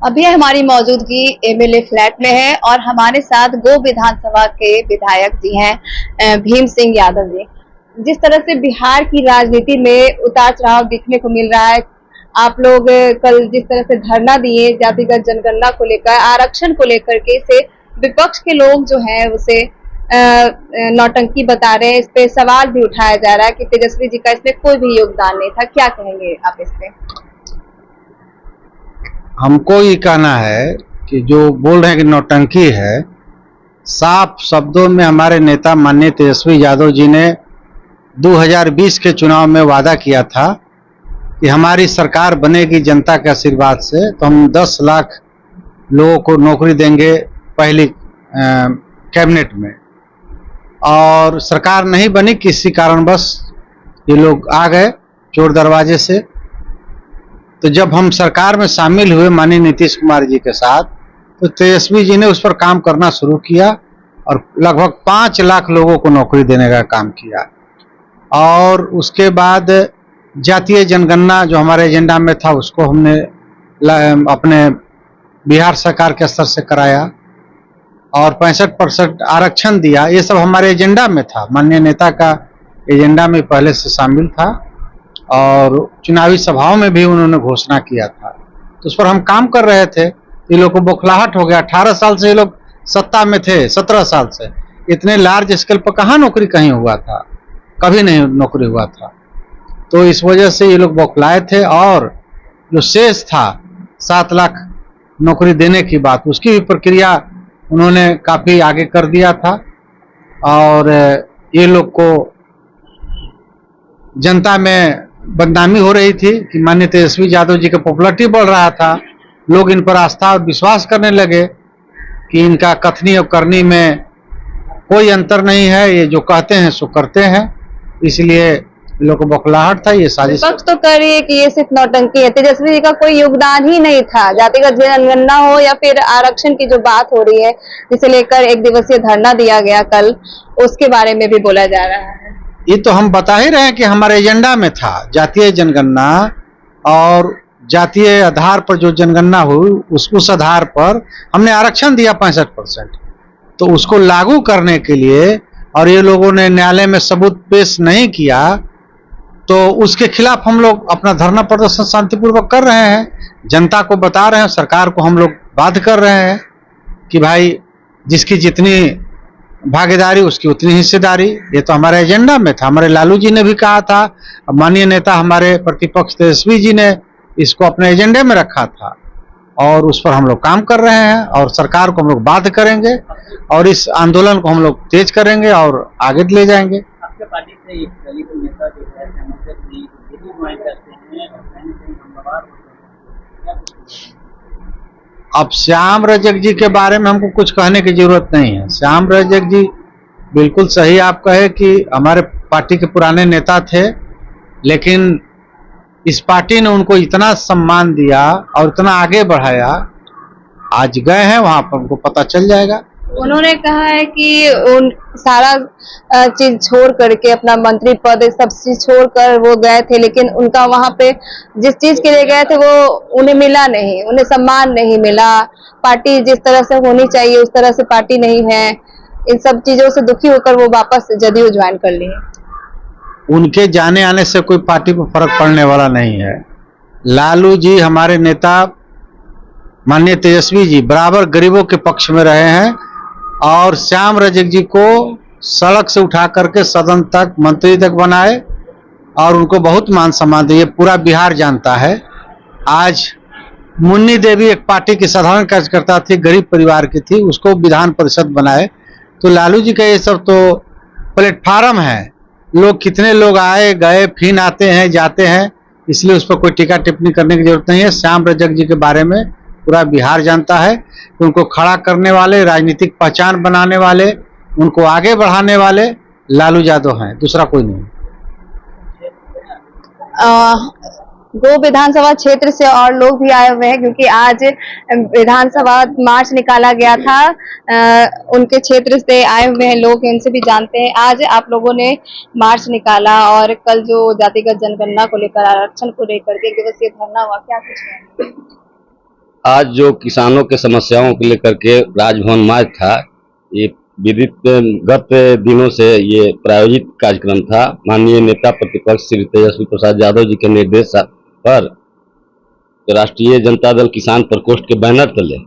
अभी हमारी मौजूदगी एमएलए फ्लैट में है और हमारे साथ गो विधानसभा के विधायक जी हैं भीम सिंह यादव जी। जिस तरह से बिहार की राजनीति में उतार चढ़ाव देखने को मिल रहा है, आप लोग कल जिस तरह से धरना दिए जातिगत जनगणना को लेकर, आरक्षण को लेकर के, इसे विपक्ष के लोग जो हैं उसे नौटंकी बता रहे हैं। इस पे सवाल भी उठाया जा रहा है कि तेजस्वी जी का इसमें कोई भी योगदान नहीं था। क्या कहेंगे आप इस पे? हमको ये कहना है कि जो बोल रहे हैं कि नौटंकी है, साफ शब्दों में हमारे नेता माननीय तेजस्वी यादव जी ने 2020 के चुनाव में वादा किया था कि हमारी सरकार बनेगी जनता के आशीर्वाद से, तो हम 10 लाख लोगों को नौकरी देंगे पहली कैबिनेट में। और सरकार नहीं बनी, किसी कारणवश ये लोग आ गए चोर दरवाजे से। तो जब हम सरकार में शामिल हुए माननीय नीतीश कुमार जी के साथ, तो तेजस्वी जी ने उस पर काम करना शुरू किया और लगभग 5 लाख लोगों को नौकरी देने का काम किया। और उसके बाद जातीय जनगणना जो हमारे एजेंडा में था, उसको हमने अपने बिहार सरकार के स्तर से कराया और 65% आरक्षण दिया। ये सब हमारे एजेंडा में था, माननीय नेता का एजेंडा में पहले से शामिल था और चुनावी सभाओं में भी उन्होंने घोषणा किया था। तो उस पर हम काम कर रहे थे। ये लोग को बौखलाहट हो गया। 18 साल से ये लोग सत्ता में थे, 17 साल से इतने लार्ज स्केल पर कहाँ नौकरी कहीं हुआ था, कभी नहीं नौकरी हुआ था। तो इस वजह से ये लोग बौखलाए थे और जो शेष था 7 लाख नौकरी देने की बात, उसकी भी प्रक्रिया उन्होंने काफी आगे कर दिया था। और ये लोग को जनता में बदनामी हो रही थी कि माननीय तेजस्वी यादव जी का पॉपुलरिटी बढ़ रहा था। लोग इन पर आस्था और विश्वास करने लगे कि इनका कथनी और करनी में कोई अंतर नहीं है, ये जो कहते हैं सो करते हैं। इसलिए लोगों को बौखलाहट था। ये साजिश विपक्ष तो कह रही है कि ये सिर्फ नौटंकी है, तेजस्वी जी का कोई योगदान ही नहीं था। जातिगत जनगणना हो या फिर आरक्षण की जो बात हो रही है, जिसे लेकर 1 दिवसीय धरना दिया गया कल, उसके बारे में भी बोला जा रहा है। ये तो हम बता ही रहे हैं कि हमारे एजेंडा में था जातीय जनगणना, और जातीय आधार पर जो जनगणना हुई उस आधार पर हमने आरक्षण दिया 65%। तो उसको लागू करने के लिए, और ये लोगों ने न्यायालय में सबूत पेश नहीं किया, तो उसके खिलाफ हम लोग अपना धरना प्रदर्शन शांतिपूर्वक कर रहे हैं। जनता को बता रहे हैं, सरकार को हम लोग बाध्य कर रहे हैं कि भाई जिसकी जितनी भागीदारी उसकी उतनी हिस्सेदारी। ये तो हमारे एजेंडा में था। हमारे लालू जी ने भी कहा था, माननीय नेता हमारे प्रतिपक्ष तेजस्वी जी ने इसको अपने एजेंडे में रखा था और उस पर हम लोग काम कर रहे हैं और सरकार को हम लोग बाध्य करेंगे और इस आंदोलन को हम लोग तेज करेंगे और आगे ले जाएंगे। आपके पार्टी से एक दलित नेता जो है ज्वाइन करते हैं और कहीं ना कहीं हमलावर होते हैं। अब श्याम रजक जी के बारे में हमको कुछ कहने की जरूरत नहीं है। श्याम रजक जी बिल्कुल सही आप कहे कि हमारे पार्टी के पुराने नेता थे, लेकिन इस पार्टी ने उनको इतना सम्मान दिया और इतना आगे बढ़ाया। आज गए हैं वहां पर, हमको पता चल जाएगा। उन्होंने कहा है कि उन सारा चीज छोड़ करके, अपना मंत्री पद सब चीज छोड़कर वो गए थे, लेकिन उनका वहां पे जिस चीज के लिए गए थे वो उन्हें मिला नहीं, उन्हें सम्मान नहीं मिला। पार्टी जिस तरह से होनी चाहिए उस तरह से पार्टी नहीं है। इन सब चीजों से दुखी होकर वो वापस जदयू ज्वाइन कर लिए। उनके जाने आने से कोई पार्टी को फर्क पड़ने वाला नहीं है। लालू जी हमारे नेता माननीय तेजस्वी जी बराबर गरीबों के पक्ष में रहे हैं और श्याम रजक जी को सड़क से उठा करके सदन तक, मंत्री तक बनाए और उनको बहुत मान सम्मान दिए। पूरा बिहार जानता है। आज मुन्नी देवी एक पार्टी की साधारण कार्यकर्ता थी, गरीब परिवार की थी, उसको विधान परिषद बनाए। तो लालू जी का ये सब तो प्लेटफार्म है। लोग कितने लोग आए गए, फिर आते हैं जाते हैं, इसलिए उस पर कोई टीका टिप्पणी करने की जरूरत नहीं है। श्याम रजक जी के बारे में पूरा बिहार जानता है कि उनको खड़ा करने वाले, राजनीतिक पहचान बनाने वाले, उनको आगे बढ़ाने वाले लालू यादव हैं, दूसरा कोई नहीं। गो विधानसभा क्षेत्र से और लोग भी आए हुए हैं, क्योंकि आज विधानसभा मार्च निकाला गया था। उनके क्षेत्र से आए हुए हैं लोग, इनसे भी जानते हैं। आज आप लोगों ने मार्च निकाला और कल जो जातिगत जनगणना को लेकर, आरक्षण को लेकर 1 दिवसीय धरना हुआ, क्या कुछ है? आज जो किसानों के समस्याओं को लेकर के राजभवन मार्च था, ये विदित गत दिनों से ये प्रायोजित कार्यक्रम था। माननीय नेता प्रतिपक्ष श्री तेजस्वी प्रसाद यादव जी के निर्देश पर राष्ट्रीय जनता दल किसान प्रकोष्ठ के बैनर तले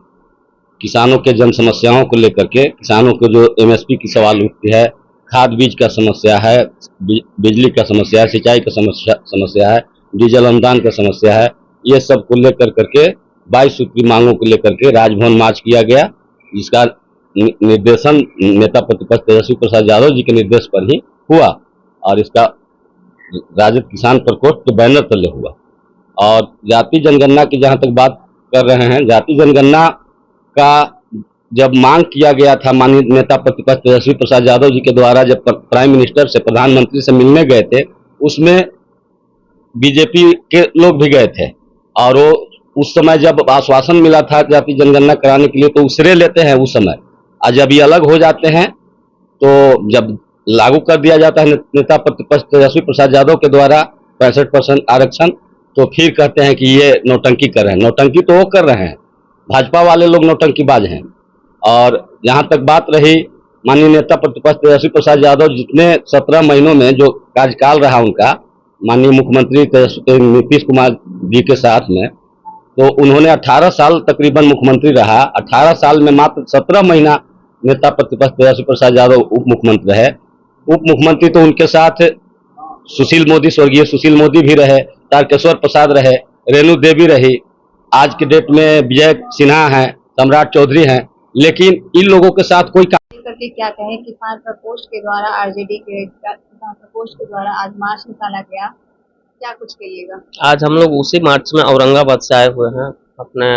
किसानों के जन समस्याओं को लेकर के, किसानों को जो एमएसपी की सवाल उठती है, खाद बीज का समस्या है, बिजली का समस्या है, सिंचाई का समस्या है, डीजल अनुदान का समस्या है, ये सब को लेकर करके 22 सूत्री मांगों को लेकर के राजभवन मार्च किया गया, जिसका निर्देशन नेता प्रतिपक्ष तेजस्वी प्रसाद यादव जी के निर्देश पर ही हुआ और इसका राजद किसान प्रकोष्ठ के बैनर तले हुआ। और जाति जनगणना की जहां तक बात कर रहे हैं, जाति जनगणना का जब मांग किया गया था माननीय नेता प्रतिपक्ष तेजस्वी प्रसाद यादव जी के द्वारा, जब प्राइम मिनिस्टर से, प्रधानमंत्री से मिलने गए थे, उसमें बीजेपी के लोग भी गए थे और वो उस समय जब आश्वासन मिला था जाति जनगणना कराने के लिए तो उसरे लेते हैं उस समय, और जब ये अलग हो जाते हैं तो जब लागू कर दिया जाता है नेता प्रतिपक्ष तेजस्वी प्रसाद यादव के द्वारा 65% आरक्षण, तो फिर कहते हैं कि ये नौटंकी कर रहे हैं। नौटंकी तो वो कर रहे हैं, भाजपा वाले लोग नौटंकीबाज हैं। और जहां तक बात रही माननीय नेता प्रतिपक्ष तेजस्वी प्रसाद यादव, जितने 17 महीनों में जो कार्यकाल रहा उनका माननीय मुख्यमंत्री नीतीश कुमार जी के साथ में, तो उन्होंने 18 साल तकरीबन मुख्यमंत्री रहा। 18 साल में मात्र 17 महीना नेता प्रतिपक्ष तेजस्वी प्रसाद यादव उप मुख्यमंत्री रहे। उप मुख्यमंत्री तो उनके साथ सुशील मोदी, स्वर्गीय सुशील मोदी भी रहे, तारकेश्वर प्रसाद रहे, रेणु देवी रही, आज के डेट में विजय सिन्हा हैं, सम्राट चौधरी हैं, लेकिन इन लोगों के साथ कोई करके क्या कहें, किसान प्रकोष्ठ के द्वारा, आरजेडी के किसान प्रकोष्ठ के द्वारा आज मार्च निकाला गया, क्या कुछ कहिएगा? आज हम लोग उसी मार्च में औरंगाबाद से आए हुए हैं, अपने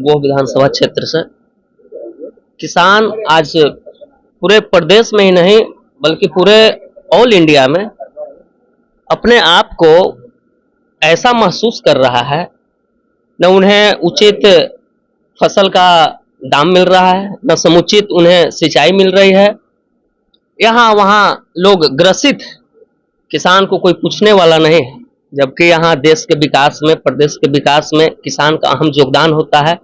वो विधानसभा क्षेत्र से। किसान आज पूरे प्रदेश में ही नहीं बल्कि पूरे ऑल इंडिया में अपने आप को ऐसा महसूस कर रहा है, न उन्हें उचित फसल का दाम मिल रहा है, न समुचित उन्हें सिंचाई मिल रही है। यहाँ वहाँ लोग ग्रसित, किसान को कोई पूछने वाला नहीं है, जबकि यहाँ देश के विकास में, प्रदेश के विकास में किसान का अहम योगदान होता है।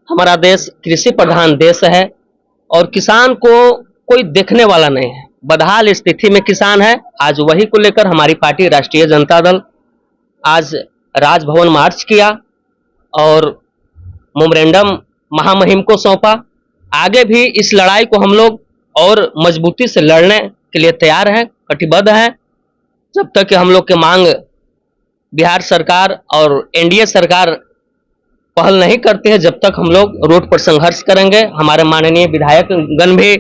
हमारा देश कृषि प्रधान देश है और किसान को कोई देखने वाला नहीं है, बदहाल स्थिति में किसान है। आज वही को लेकर हमारी पार्टी राष्ट्रीय जनता दल आज राजभवन मार्च किया और मेमोरेंडम महामहिम को सौंपा। आगे भी इस लड़ाई को हम लोग और मजबूती से लड़ने के लिए तैयार हैं, कटिबद्ध हैं। जब तक कि हम लोग के मांग बिहार सरकार और एनडीए सरकार पहल नहीं करती है, जब तक हम लोग रोड पर संघर्ष करेंगे। हमारे माननीय विधायक गण भी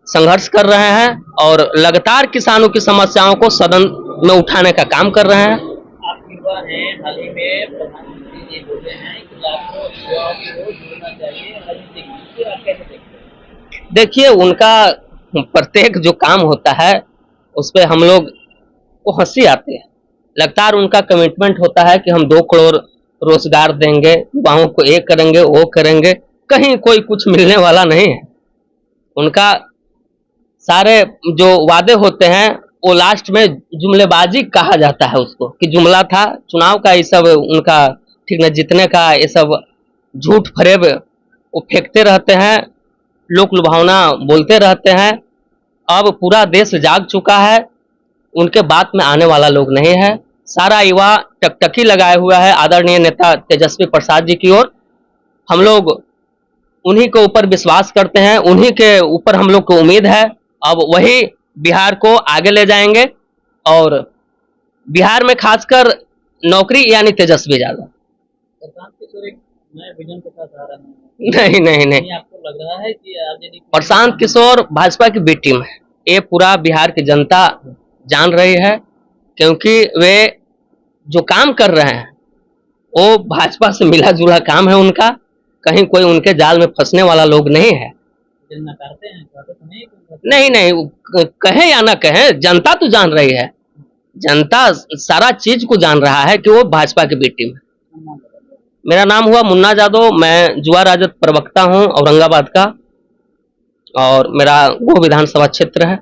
संघर्ष कर रहे हैं और लगातार किसानों की समस्याओं को सदन में उठाने का काम कर रहे हैं। आप युवा हैं, हाल ही में प्रधानमंत्री जी बोले हैं कि लाखों युवाओं को जोड़ना चाहिए राजनीतिक में, आप कैसे देखते हैं? देखिए, उनका प्रत्येक जो काम होता है उस पर हम लोग को हंसी आती है। लगातार उनका कमिटमेंट होता है कि हम 2 करोड़ रोजगार देंगे, युवाओं को ये करेंगे, वो करेंगे, कहीं कोई कुछ मिलने वाला नहीं है। उनका सारे जो वादे होते हैं वो लास्ट में जुमलेबाजी कहा जाता है उसको, कि जुमला था चुनाव का, ये सब उनका ठीक न जीतने का, ये सब झूठ फरेब वो फेंकते रहते हैं, लोक लुभावना बोलते रहते हैं। अब पूरा देश जाग चुका है, उनके बात में आने वाला लोग नहीं है। सारा युवा टकटकी लगाए हुआ है आदरणीय नेता तेजस्वी प्रसाद जी की ओर। हम लोग उन्हीं के ऊपर विश्वास करते हैं, उन्हीं के ऊपर हम लोग को उम्मीद है। अब वही बिहार को आगे ले जाएंगे और बिहार में खासकर नौकरी यानी तेजस्वी यादव। प्रशांत किशोर एक नए विजन के साथ आ रहे हैं। नहीं, आपको लग रहा है कि आरजेडी प्रशांत किशोर भाजपा की बी टीम है, ये पूरा बिहार की जनता जान रही है, क्योंकि वे जो काम कर रहे हैं वो भाजपा से मिला जुला काम है उनका। कहीं कोई उनके जाल में फंसने वाला लोग नहीं है। करते हैं तो नहीं, कहे या ना कहे, जनता तो जान रही है, जनता सारा चीज को जान रहा है कि वो भाजपा की बी टीम है। मेरा नाम हुआ मुन्ना यादव, मैं युवा राजद प्रवक्ता हूं औरंगाबाद का और मेरा वो विधानसभा क्षेत्र है।